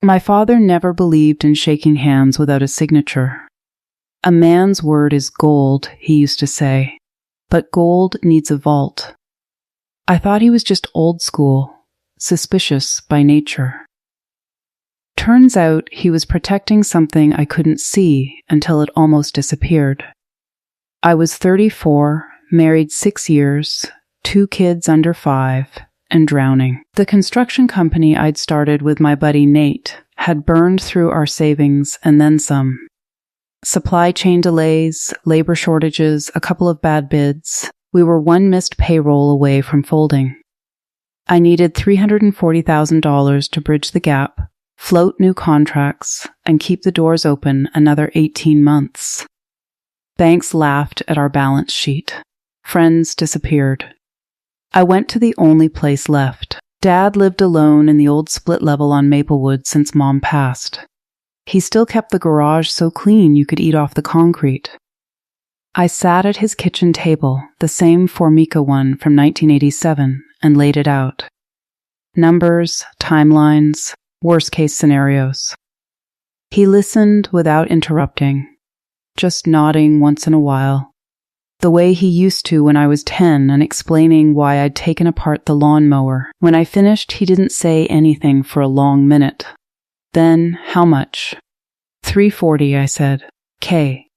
My father never believed in shaking hands without a signature. A man's word is gold, he used to say, but gold needs a vault. I thought he was just old school, suspicious by nature. Turns out he was protecting something I couldn't see until it almost disappeared. I was 34, married 6 years, 2 kids under 5, and drowning. The construction company I'd started with my buddy Nate had burned through our savings and then some. Supply chain delays, labor shortages, a couple of bad bids. We were one missed payroll away from folding. I needed $340,000 to bridge the gap, float new contracts, and keep the doors open another 18 months. Banks laughed at our balance sheet. Friends disappeared. I went to the only place left. Dad lived alone in the old split level on Maplewood since Mom passed. He still kept the garage so clean you could eat off the concrete. I sat at his kitchen table, the same Formica one from 1987, and laid it out. Numbers, timelines, worst-case scenarios. He listened without interrupting, just nodding once in a while, the way he used to when I was 10 and explaining why I'd taken apart the lawnmower. When I finished, he didn't say anything for a long minute. Then, how much? $340, I said. K.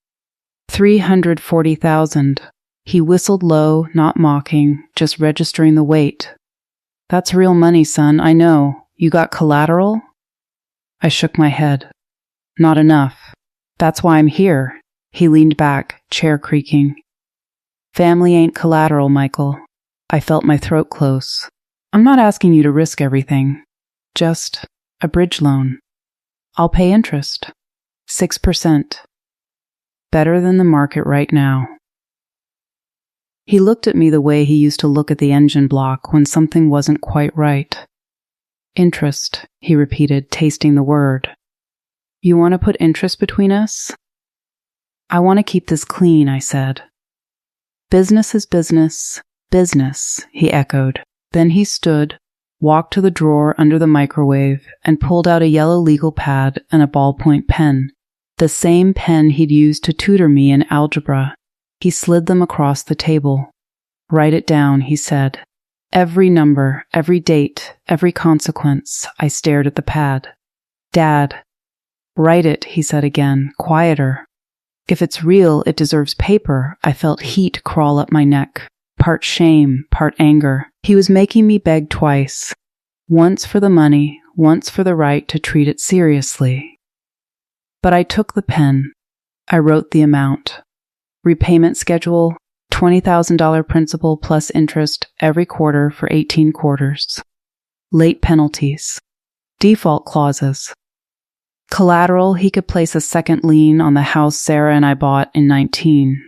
$340,000. He whistled low, not mocking, just registering the weight. That's real money, son, I know. You got collateral? I shook my head. Not enough. That's why I'm here. He leaned back, chair creaking. Family ain't collateral, Michael. I felt my throat close. I'm not asking you to risk everything. Just a bridge loan. I'll pay interest. 6%. Better than the market right now. He looked at me the way he used to look at the engine block when something wasn't quite right. Interest, he repeated, tasting the word. You want to put interest between us? I want to keep this clean, I said. Business is business, business, he echoed. Then he stood, walked to the drawer under the microwave, and pulled out a yellow legal pad and a ballpoint pen, the same pen he'd used to tutor me in algebra. He slid them across the table. Write it down, he said. Every number, every date, every consequence. I stared at the pad. Dad. Write it, he said again, quieter. If it's real, it deserves paper. I felt heat crawl up my neck. Part shame, part anger. He was making me beg twice. Once for the money, once for the right to treat it seriously. But I took the pen. I wrote the amount. Repayment schedule, $20,000 principal plus interest every quarter for 18 quarters. Late penalties. Default clauses. Collateral, he could place a second lien on the house Sarah and I bought in 19.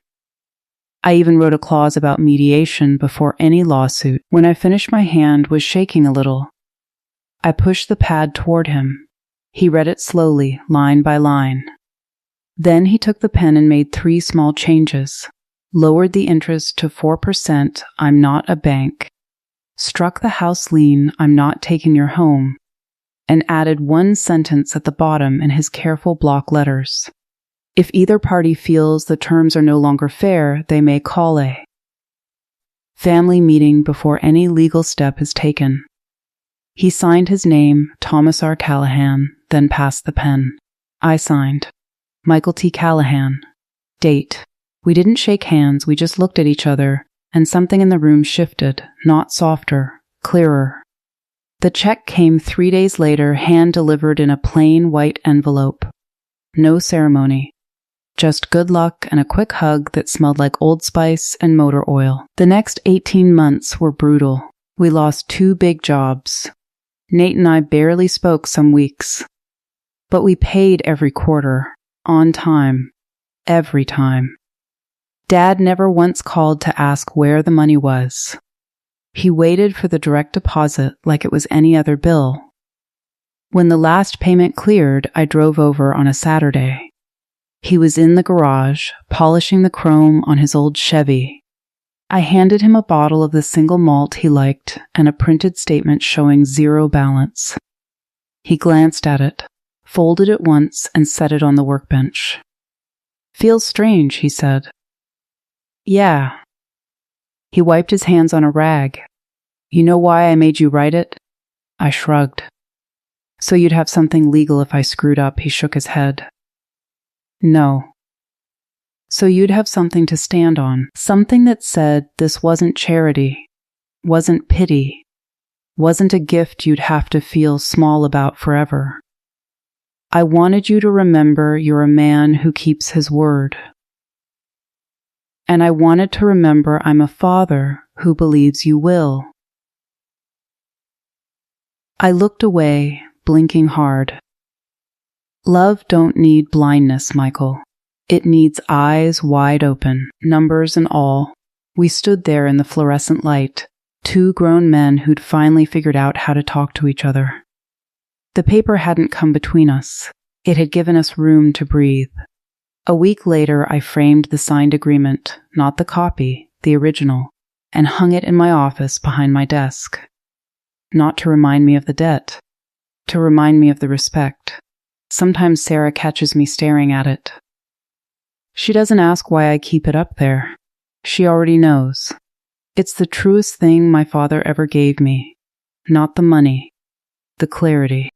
I even wrote a clause about mediation before any lawsuit. When I finished, my hand was shaking a little. I pushed the pad toward him. He read it slowly, line by line. Then he took the pen and made 3 small changes. Lowered the interest to 4%, I'm not a bank. Struck the house lien, I'm not taking your home. And added 1 sentence at the bottom in his careful block letters. If either party feels the terms are no longer fair, they may call a family meeting before any legal step is taken. He signed his name, Thomas R. Callahan, then passed the pen. I signed. Michael T. Callahan. Date. We didn't shake hands, we just looked at each other, and something in the room shifted, not softer, clearer. The check came 3 days later, hand-delivered in a plain white envelope. No ceremony. Just good luck and a quick hug that smelled like Old Spice and motor oil. The next 18 months were brutal. We lost 2 big jobs. Nate and I barely spoke some weeks. But we paid every quarter, on time, every time. Dad never once called to ask where the money was. He waited for the direct deposit like it was any other bill. When the last payment cleared, I drove over on a Saturday. He was in the garage, polishing the chrome on his old Chevy. I handed him a bottle of the single malt he liked and a printed statement showing 0 balance. He glanced at it, folded it once, and set it on the workbench. Feels strange, he said. Yeah. He wiped his hands on a rag. You know why I made you write it? I shrugged. So you'd have something legal if I screwed up, he shook his head. No. So you'd have something to stand on, something that said this wasn't charity, wasn't pity, wasn't a gift you'd have to feel small about forever. I wanted you to remember you're a man who keeps his word. And I wanted to remember I'm a father who believes you will. I looked away, blinking hard. Love don't need blindness, Michael. It needs eyes wide open, numbers and all. We stood there in the fluorescent light, two grown men who'd finally figured out how to talk to each other. The paper hadn't come between us. It had given us room to breathe. A week later, I framed the signed agreement, not the copy, the original, and hung it in my office behind my desk. Not to remind me of the debt, to remind me of the respect. Sometimes Sarah catches me staring at it. She doesn't ask why I keep it up there. She already knows. It's the truest thing my father ever gave me. Not the money, the clarity.